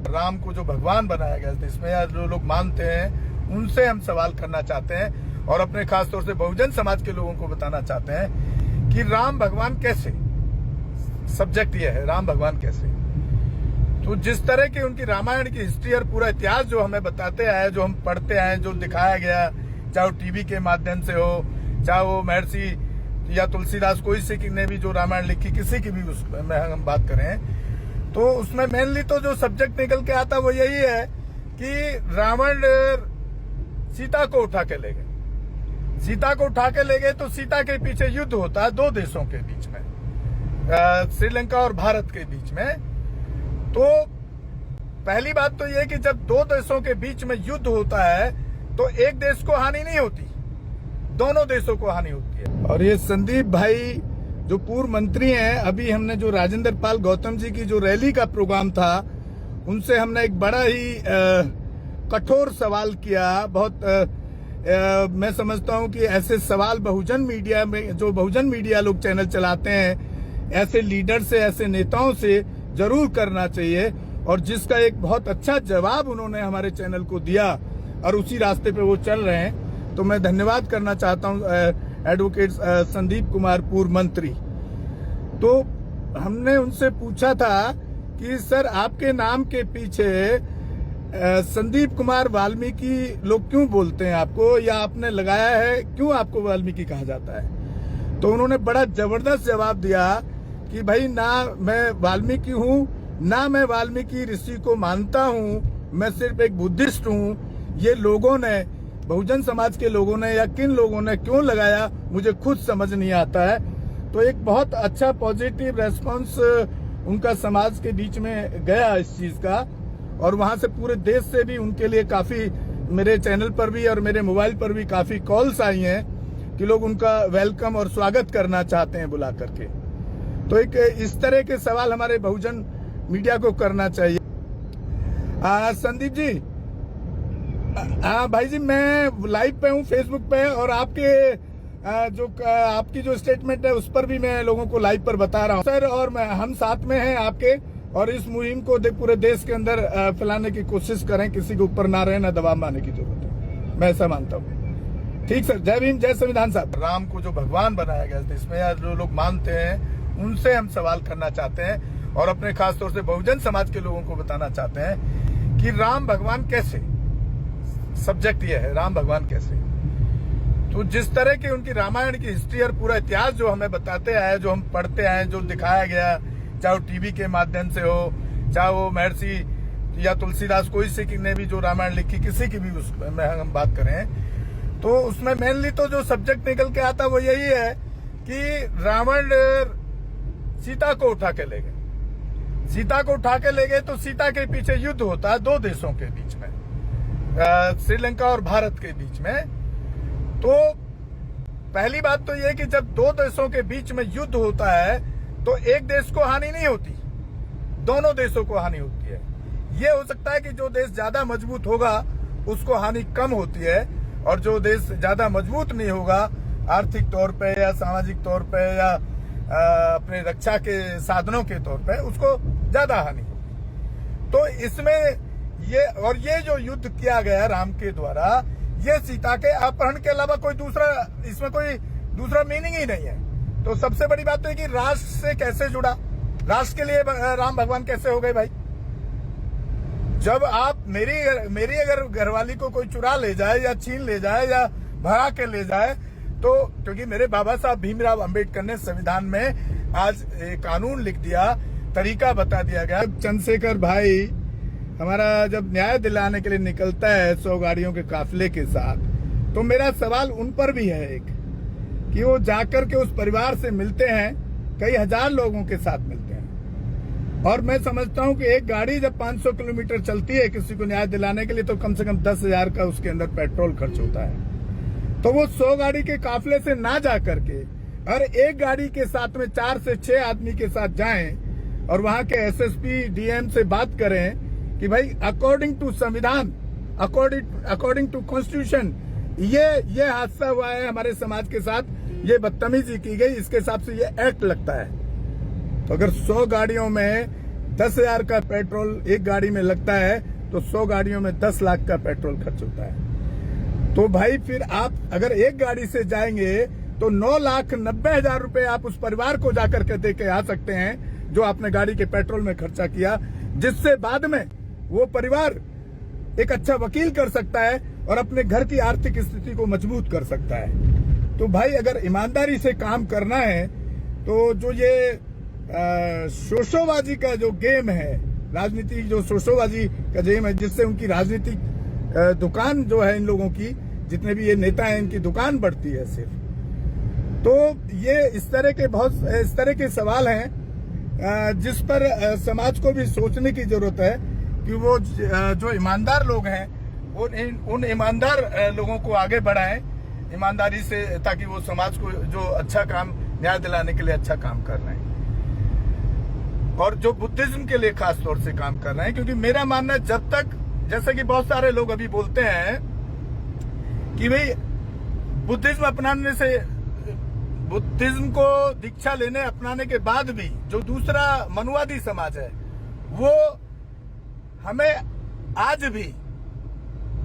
राम को जो भगवान बनाया गया था इसमें या जो लोग मानते हैं उनसे हम सवाल करना चाहते हैं और अपने खासतौर से बहुजन समाज के लोगों को बताना चाहते हैं कि राम भगवान कैसे, सब्जेक्ट ये है राम भगवान कैसे। तो जिस तरह की उनकी रामायण की हिस्ट्री और पूरा इतिहास जो हमें बताते आए, जो हम पढ़ते आए, जो दिखाया गया, चाहे वो टीवी के माध्यम से हो, चाहे वो महर्षि या तुलसीदास कोई से ने भी जो रामायण लिखी, किसी की भी उसमें हम बात करें तो उसमें मेनली तो जो सब्जेक्ट निकल के आता वो यही है कि रावण सीता को उठा के ले गए। सीता को उठा के ले गए तो सीता के पीछे युद्ध होता है दो देशों के बीच में, श्रीलंका और भारत के बीच में। तो पहली बात तो यह कि जब दो देशों के बीच में युद्ध होता है तो एक देश को हानि नहीं होती, दोनों देशों को हानि होती है। और ये संदीप भाई जो पूर्व मंत्री हैं, अभी हमने जो राजेंद्र पाल गौतम जी की जो रैली का प्रोग्राम था उनसे हमने एक बड़ा ही कठोर सवाल किया। बहुत मैं समझता हूं कि ऐसे सवाल बहुजन मीडिया में, जो बहुजन मीडिया लोग चैनल चलाते हैं, ऐसे लीडर से, ऐसे नेताओं से जरूर करना चाहिए। और जिसका एक बहुत अच्छा जवाब उन्होंने हमारे चैनल को दिया और उसी रास्ते पे वो चल रहे हैं, तो मैं धन्यवाद करना चाहता हूं एडवोकेट संदीप कुमार पूर्व मंत्री। तो हमने उनसे पूछा था कि सर आपके नाम के पीछे संदीप कुमार वाल्मीकि लोग क्यों बोलते हैं आपको, या आपने लगाया है, क्यों आपको वाल्मीकि कहा जाता है? तो उन्होंने बड़ा जबरदस्त जवाब दिया कि भाई ना मैं वाल्मीकि हूं, ना मैं वाल्मीकि ऋषि को मानता हूं, मैं सिर्फ एक बुद्धिस्ट हूं। ये लोगों ने, बहुजन समाज के लोगों ने या किन लोगों ने क्यों लगाया मुझे खुद समझ नहीं आता है। तो एक बहुत अच्छा पॉजिटिव रेस्पॉन्स उनका समाज के बीच में गया इस चीज का, और वहां से पूरे देश से भी उनके लिए काफी, मेरे चैनल पर भी और मेरे मोबाइल पर भी काफी कॉल्स आई हैं कि लोग उनका वेलकम और स्वागत करना चाहते हैं बुला करके। तो एक इस तरह के सवाल हमारे बहुजन मीडिया को करना चाहिए। संदीप जी, भाई जी मैं लाइव पे हूँ फेसबुक पे, और आपकी जो स्टेटमेंट है उस पर भी मैं लोगों को लाइव पर बता रहा हूँ सर। और हम साथ में हैं आपके, और इस मुहिम को पूरे देश के अंदर फैलाने की कोशिश करें, किसी के ऊपर ना रहे, ना दबाव बनाने की जरूरत है, मैं ऐसा मानता हूँ। ठीक सर, जय भीम, जय संविधान साहब। राम को जो भगवान बनाया गया था इसमें या जो लोग मानते हैं उनसे हम सवाल करना चाहते हैं और अपने खासतौर से बहुजन समाज के लोगों को बताना चाहते हैं कि राम भगवान कैसे, सब्जेक्ट ये है राम भगवान कैसे। तो जिस तरह की उनकी रामायण की हिस्ट्री और पूरा इतिहास जो हमें बताते आए, जो हम पढ़ते आए, जो दिखाया गया, चाहे वो टीवी के माध्यम से हो, चाहे वो महर्षि या तुलसीदास कोई से ने भी जो रामायण लिखी, किसी की भी उसमें हम बात करें तो उसमें मेनली तो जो सब्जेक्ट निकल के आता वो यही है कि रावण सीता को उठा के ले गए। सीता को उठा के ले गए तो सीता के पीछे युद्ध होता है दो देशों के बीच में, श्रीलंका और भारत के बीच में। तो पहली बात तो यह कि जब दो देशों के बीच में युद्ध होता है तो एक देश को हानि नहीं होती, दोनों देशों को हानि होती है। ये हो सकता है कि जो देश ज्यादा मजबूत होगा उसको हानि कम होती है, और जो देश ज्यादा मजबूत नहीं होगा आर्थिक तौर पे या सामाजिक तौर पे या अपने रक्षा के साधनों के तौर पे, उसको ज्यादा हानि होगी। तो इसमें ये जो युद्ध किया गया राम के द्वारा, ये सीता के अपहरण के अलावा कोई दूसरा, इसमें कोई दूसरा मीनिंग ही नहीं है। तो सबसे बड़ी बात तो है कि राष्ट्र से कैसे जुड़ा, राष्ट्र के लिए राम भगवान कैसे हो गए भाई। जब आप मेरी अगर घरवाली को कोई चुरा ले जाए या छीन ले जाए या भगा के ले जाए, तो क्योंकि मेरे बाबा साहब भीमराव अंबेडकर ने संविधान में आज कानून लिख दिया, तरीका बता दिया गया। चंद्रशेखर भाई हमारा जब न्याय दिलाने के लिए निकलता है 100 गाड़ियों के काफिले के साथ, तो मेरा सवाल उन पर भी है एक, कि वो जाकर के उस परिवार से मिलते हैं, कई हजार लोगों के साथ मिलते हैं। और मैं समझता हूं कि एक गाड़ी जब 500 किलोमीटर चलती है किसी को न्याय दिलाने के लिए, तो कम से कम 10,000 का उसके अंदर पेट्रोल खर्च होता है। तो वो 100 गाड़ी के काफिले से ना जा करके और एक गाड़ी के साथ में 4 से 6 आदमी के साथ जाएं और वहां के एसएसपी डीएम से बात करें कि भाई अकॉर्डिंग टू संविधान, अकॉर्डिंग टू कॉन्स्टिट्यूशन ये हादसा हुआ है हमारे समाज के साथ, ये बदतमीजी की गई, इसके हिसाब से ये एक्ट लगता है। तो अगर 100 गाड़ियों में 10,000 का पेट्रोल एक गाड़ी में लगता है तो 100 गाड़ियों में 10 लाख का पेट्रोल खर्च होता है। तो भाई फिर आप अगर एक गाड़ी से जाएंगे तो 9,90,000 रुपए आप उस परिवार को जाकर के दे के आ सकते हैं जो आपने गाड़ी के पेट्रोल में खर्चा किया, जिससे बाद में वो परिवार एक अच्छा वकील कर सकता है और अपने घर की आर्थिक स्थिति को मजबूत कर सकता है। तो भाई अगर ईमानदारी से काम करना है तो जो ये शोशोबाजी का जो गेम है, राजनीति जो शोशोबाजी का गेम है, जिससे उनकी राजनीतिक दुकान जो है इन लोगों की, जितने भी ये नेता हैं इनकी दुकान बढ़ती है सिर्फ। तो ये इस तरह के सवाल हैं जिस पर समाज को भी सोचने की जरूरत है कि वो जो ईमानदार लोग हैं उन ईमानदार लोगों को आगे बढ़ाएं ईमानदारी से, ताकि वो समाज को जो अच्छा काम न्याय दिलाने के लिए अच्छा काम कर रहे हैं और जो बुद्धिज्म के लिए खास तौर से काम कर रहे हैं। क्योंकि मेरा मानना है जब तक, जैसे कि बहुत सारे लोग अभी बोलते हैं कि भाई बुद्धिज्म अपनाने से, बुद्धिज्म को दीक्षा लेने अपनाने के बाद भी जो दूसरा मनुवादी समाज है वो हमें आज भी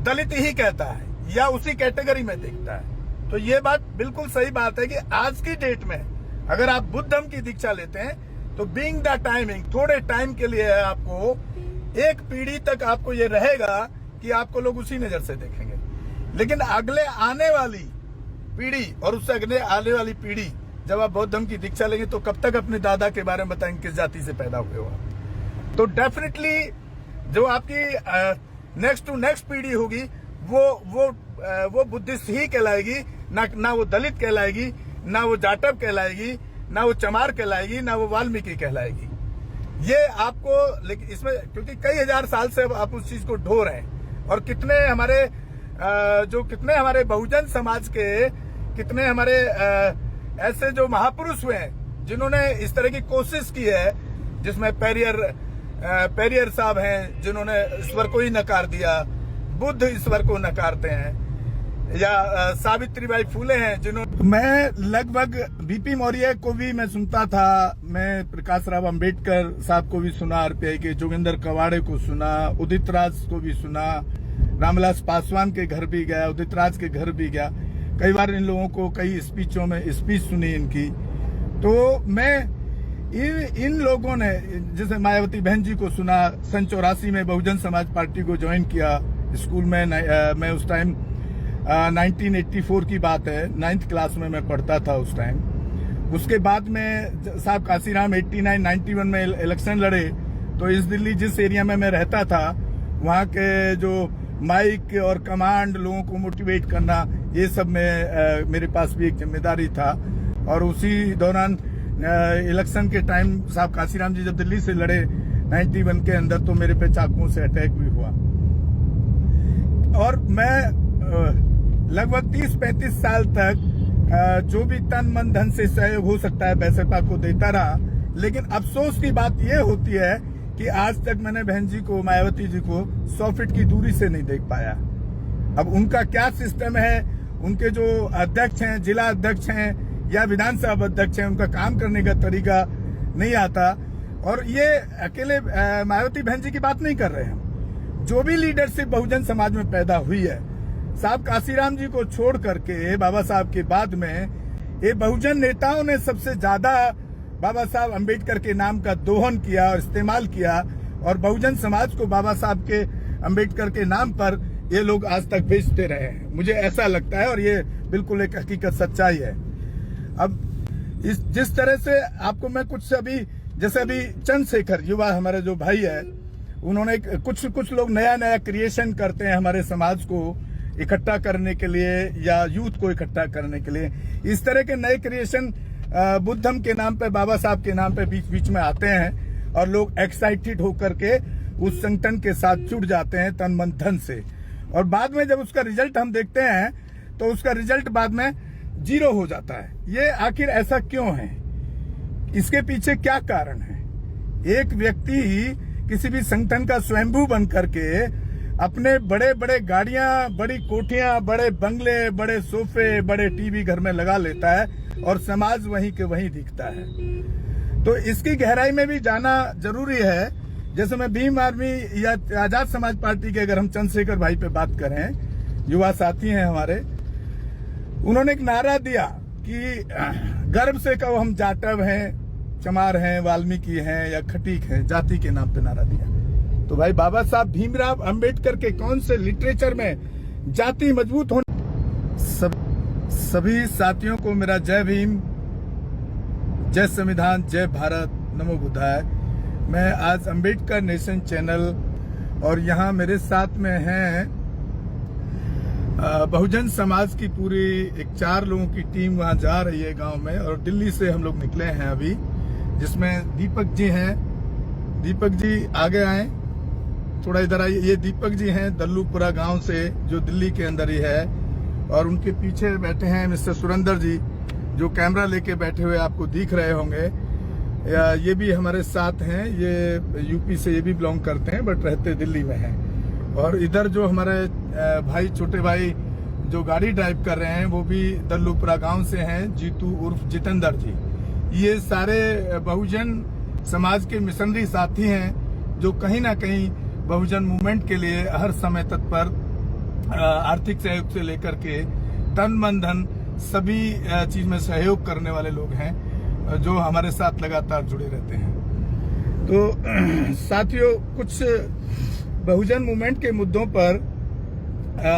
दलित ही कहता है या उसी कैटेगरी में देखता है। तो ये बात बिल्कुल सही बात है कि आज की डेट में अगर आप बुद्ध धर्म की दीक्षा लेते हैं तो बीइंग द टाइमिंग, थोड़े टाइम के लिए आपको, एक पीढ़ी तक आपको ये रहेगा कि आपको लोग उसी नजर से देखेंगे। लेकिन अगले आने वाली पीढ़ी और उससे अगले आने वाली पीढ़ी जब आप बौद्ध धर्म की दीक्षा लेंगे तो कब तक अपने दादा के बारे में बताएंगे किस जाति से पैदा हुए हो आप। तो डेफिनेटली जो आपकी नेक्स्ट टू नेक्स्ट पीढ़ी होगी वो बुद्धिस्ट ही कहलाएगी, ना वो दलित कहलाएगी, ना वो जाटव कहलाएगी, ना वो चमार कहलाएगी, ना वो वाल्मीकि कहलाएगी। ये आपको, लेकिन इसमें क्योंकि कई हजार साल से आप उस चीज को ढो रहे हैं और कितने हमारे बहुजन समाज के कितने हमारे ऐसे जो महापुरुष हुए हैं जिन्होंने इस तरह की कोशिश की है, जिसमें पेरियर साहब हैं जिन्होंने ईश्वर को ही नकार दिया, बुद्ध ईश्वर को नकारते हैं, या सावित्रीबाई फूले हैं जिन्होंने, मैं लगभग बीपी मौर्य को भी मैं सुनता था, मैं प्रकाश राव अंबेडकर साहब को भी सुना, आरपीआई के जोगिंदर कवाड़े को सुना, उदित राज को भी सुना, रामविलास पासवान के घर भी गया, उदित राज के घर भी गया, कई बार इन लोगों को कई स्पीचों में स्पीच सुनी इनकी। तो मैं इन लोगों ने, जैसे मायावती बहन जी को सुना, सन 84 में बहुजन समाज पार्टी को ज्वाइन किया स्कूल में। मैं उस टाइम 1984 की बात है, 9th क्लास में मैं पढ़ता था उस टाइम। उसके बाद में साहब काशीराम 89-91 में इलेक्शन लड़े, तो इस दिल्ली जिस एरिया में मैं रहता था वहाँ के जो माइक और कमांड, लोगों को मोटिवेट करना, ये सब में मेरे पास भी एक जिम्मेदारी था। और उसी दौरान इलेक्शन के टाइम साहब काशीराम जी जब दिल्ली से लड़े 91 के अंदर, तो मेरे पे चाकुओं से अटैक भी हुआ और मैं लगभग 30-35 साल तक जो भी तन मन धन से सहयोग हो सकता है बैसपा को देता रहा। लेकिन अफसोस की बात यह होती है कि आज तक मैंने बहन जी को, मायावती जी को 100 फीट की दूरी से नहीं देख पाया। अब उनका क्या सिस्टम है, उनके जो अध्यक्ष हैं, जिला अध्यक्ष हैं या विधानसभा अध्यक्ष हैं, उनका काम करने का तरीका नहीं आता। और ये अकेले मायावती बहन जी की बात नहीं कर रहे हैं, जो भी लीडरशिप बहुजन समाज में पैदा हुई है, साहब काशीराम जी को छोड़ करके बाबा साहब के बाद में ये बहुजन नेताओं ने सबसे ज्यादा बाबा साहब अंबेडकर के नाम का दोहन किया और इस्तेमाल किया, और बहुजन समाज को बाबा साहब के अंबेडकर के नाम पर ये लोग आज तक बेचते रहे हैं। मुझे ऐसा लगता है और ये बिल्कुल एक हकीकत सच्चाई है। अब जिस तरह से आपको मैं कुछ अभी, जैसे अभी चंद्रशेखर युवा हमारे जो भाई है, उन्होंने कुछ लोग नया क्रिएशन करते हैं हमारे समाज को इकट्ठा करने के लिए या यूथ को इकट्ठा करने के लिए। इस तरह के नए क्रिएशन बुद्ध धर्म के नाम पे, बाबा साहब के नाम पे बीच में आते हैं और लोग एक्साइटेड होकर के उस संगठन के साथ जुड़ जाते हैं तन मन धन से, और बाद में जब उसका रिजल्ट हम देखते हैं तो उसका रिजल्ट बाद में 0 हो जाता है। ये आखिर ऐसा क्यों है? इसके पीछे क्या कारण है? एक व्यक्ति किसी भी संगठन का स्वयंभू बन करके अपने बड़े बड़े गाड़ियां, बड़ी कोठियां, बड़े बंगले, बड़े सोफे, बड़े टीवी घर में लगा लेता है और समाज वहीं के वहीं दिखता है। तो इसकी गहराई में भी जाना जरूरी है जैसे मैं भीम आर्मी या आजाद समाज पार्टी के अगर हम चंद्रशेखर भाई पे बात करें, युवा साथी हैं हमारे, उन्होंने एक नारा दिया कि गर्व से कहो हम जाटव हैं, चमार हैं, वाल्मीकि हैं या खटीक हैं, जाति के नाम पे नारा दिया। तो भाई बाबा साहब भीमराव अंबेडकर के कौन से लिटरेचर में जाति मजबूत होने। सभी साथियों को मेरा जय भीम, जय संविधान, जय भारत, नमो बुद्धाय। मैं आज अंबेडकर नेशन चैनल और यहाँ मेरे साथ में हैं बहुजन समाज की पूरी एक 4 लोगों की टीम वहाँ जा रही है गांव में, और दिल्ली से हम लोग निकले हैं अभी, जिसमें दीपक जी हैं। दीपक जी आगे आए, थोड़ा इधर आइए। ये दीपक जी हैं दल्लूपुरा गांव से, जो दिल्ली के अंदर ही है, और उनके पीछे बैठे हैं मिस्टर सुरेंद्र जी, जो कैमरा लेके बैठे हुए आपको दिख रहे होंगे। ये भी हमारे साथ हैं, ये यूपी से ये भी बिलोंग करते हैं बट रहते दिल्ली में हैं। और इधर जो हमारे भाई, छोटे भाई जो गाड़ी ड्राइव कर रहे हैं, वो भी दल्लूपुरा गांव से हैं, जीतू उर्फ जितेंद्र जी। ये सारे बहुजन समाज के मिशनरी साथी हैं, जो कहीं ना कहीं बहुजन मूवमेंट के लिए हर समय तत्पर, आर्थिक सहयोग से लेकर के तन मन धन सभी चीज में सहयोग करने वाले लोग हैं, जो हमारे साथ लगातार जुड़े रहते हैं। तो साथियों, कुछ बहुजन मूवमेंट के मुद्दों पर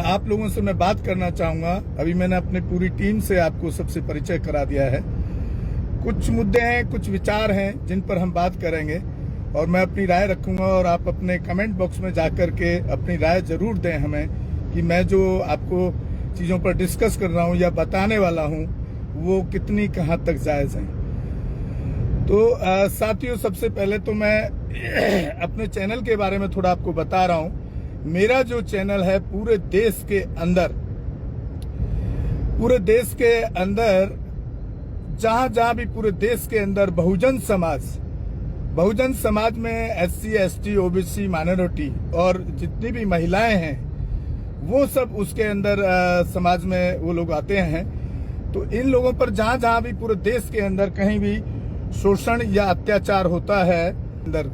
आप लोगों से मैं बात करना चाहूंगा। अभी मैंने अपनी पूरी टीम से आपको सबसे परिचय करा दिया है। कुछ मुद्दे हैं, कुछ विचार हैं जिन पर हम बात करेंगे, और मैं अपनी राय रखूंगा, और आप अपने कमेंट बॉक्स में जाकर के अपनी राय जरूर दें हमें, कि मैं जो आपको चीजों पर डिस्कस कर रहा हूं या बताने वाला हूं वो कितनी कहां तक जायज है। तो साथियों, सबसे पहले तो मैं अपने चैनल के बारे में थोड़ा आपको बता रहा हूं। मेरा जो चैनल है पूरे देश के अंदर जहां भी पूरे देश के अंदर बहुजन समाज में SC ST OBC माइनॉरिटी और जितनी भी महिलाएं हैं, वो सब उसके अंदर समाज में वो लोग आते हैं। तो इन लोगों पर जहां भी पूरे देश के अंदर कहीं भी शोषण या अत्याचार होता है, अंदर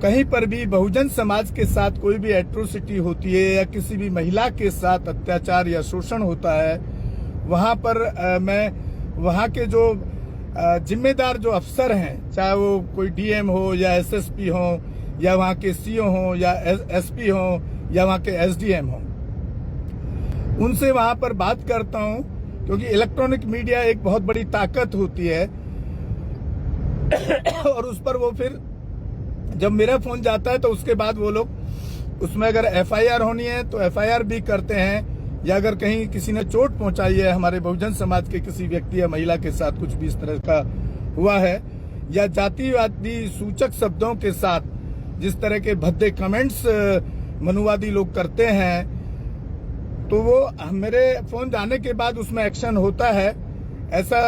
कहीं पर भी बहुजन समाज के साथ कोई भी एट्रोसिटी होती है या किसी भी महिला के साथ अत्याचार या शोषण होता है, वहां पर मैं वहां के जो जिम्मेदार जो अफसर हैं, चाहे वो कोई DM हो या SSP हो या वहां के CO हो या SP हो या वहां के SDM हो, उनसे वहां पर बात करता हूं, क्योंकि इलेक्ट्रॉनिक मीडिया एक बहुत बड़ी ताकत होती है। और उस पर वो फिर जब मेरा फोन जाता है तो उसके बाद वो लोग उसमें अगर FIR होनी है तो FIR भी करते हैं, या अगर कहीं किसी ने चोट पहुंचाई है हमारे बहुजन समाज के किसी व्यक्ति या महिला के साथ, कुछ भी इस तरह का हुआ है, या जातिवादी सूचक शब्दों के साथ जिस तरह के भद्दे कमेंट्स मनुवादी लोग करते हैं, तो वो मेरे फोन जाने के बाद उसमें एक्शन होता है। ऐसा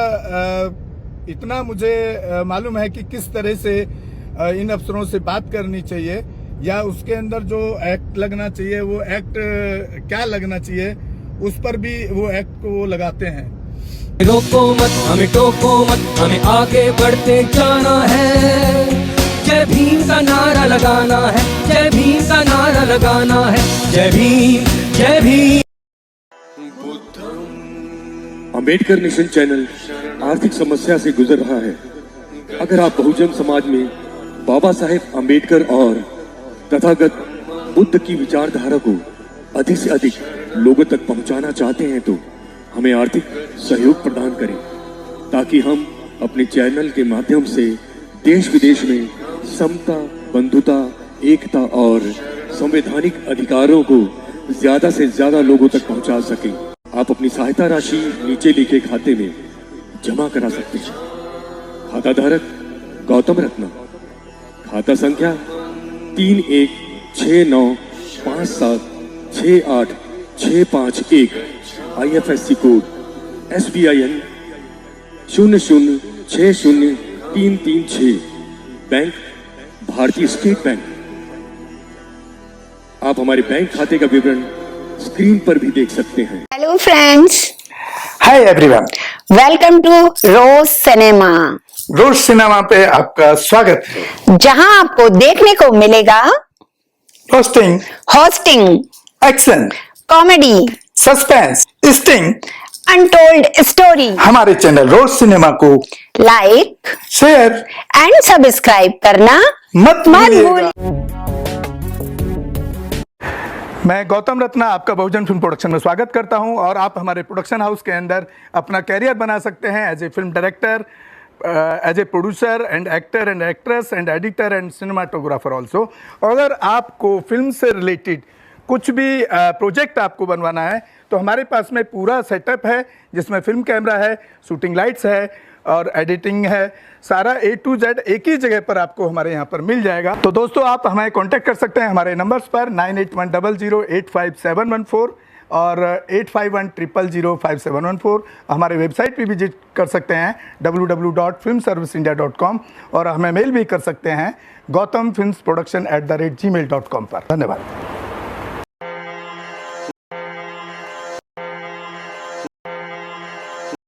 इतना मुझे मालूम है कि किस तरह से इन अफसरों से बात करनी चाहिए, या उसके अंदर जो एक्ट लगना चाहिए वो एक्ट क्या लगना चाहिए, उस पर भी वो एक्ट को वो लगाते हैं। रोको मत, हमें टोको मत, हमें आगे बढ़ते जाना है। जय भीम का नारा लगाना है, जय भीम का नारा लगाना है, जय भीम, जय भीम। अंबेडकर नेशन चैनल आर्थिक समस्या से गुजर रहा है। अगर आप बहुजन समाज में बाबा साहेब अंबेडकर और तथागत बुद्ध की विचारधारा को अधिक से अधिक लोगों तक पहुंचाना चाहते हैं, तो हमें आर्थिक सहयोग प्रदान करें, ताकि हम अपने चैनल के माध्यम से देश विदेश में समता, बंधुता, एकता और संवैधानिक अधिकारों को ज्यादा से ज्यादा लोगों तक पहुंचा सकें। आप अपनी सहायता राशि नीचे लिखे खाते में जमा करा सकते हैं। खाता धारक गौतम रत्ना, खाता संख्या 3169576865 IFSC कोड SBIN 0060336, बैंक भारतीय स्टेट बैंक। आप हमारे बैंक खाते का विवरण स्क्रीन पर भी देख सकते हैं। Hello friends, hi everyone, welcome to Rose Cinema. Rose Cinema पे आपका स्वागत है। जहां आपको देखने को मिलेगा hosting, hosting, action, comedy, suspense, sting, untold story. हमारे चैनल रोज सिनेमा को लाइक, शेयर एंड सब्सक्राइब करना मत भूलिएगा। भूलिएगा। मैं गौतम रत्ना आपका बहुजन फिल्म प्रोडक्शन में स्वागत करता हूं और आप हमारे प्रोडक्शन हाउस के अंदर अपना कैरियर बना सकते हैं as a film director, as a producer and actor and actress and editor and cinematographer also. अगर आपको फिल्म से रिलेटेड कुछ भी प्रोजेक्ट आपको बनवाना है तो हमारे पास में पूरा सेटअप है, जिसमें फिल्म कैमरा है, शूटिंग लाइट्स है और एडिटिंग है। सारा A to Z एक ही जगह पर आपको हमारे यहाँ पर मिल जाएगा। तो दोस्तों, आप हमें कांटेक्ट कर सकते हैं हमारे नंबर्स पर 9810085714 और 8510005714। हमारे वेबसाइट पे विजिट कर सकते हैं www.filmserviceindia.com और हमें मेल भी कर सकते हैं gautamfilmsproduction@gmail.com पर। धन्यवाद।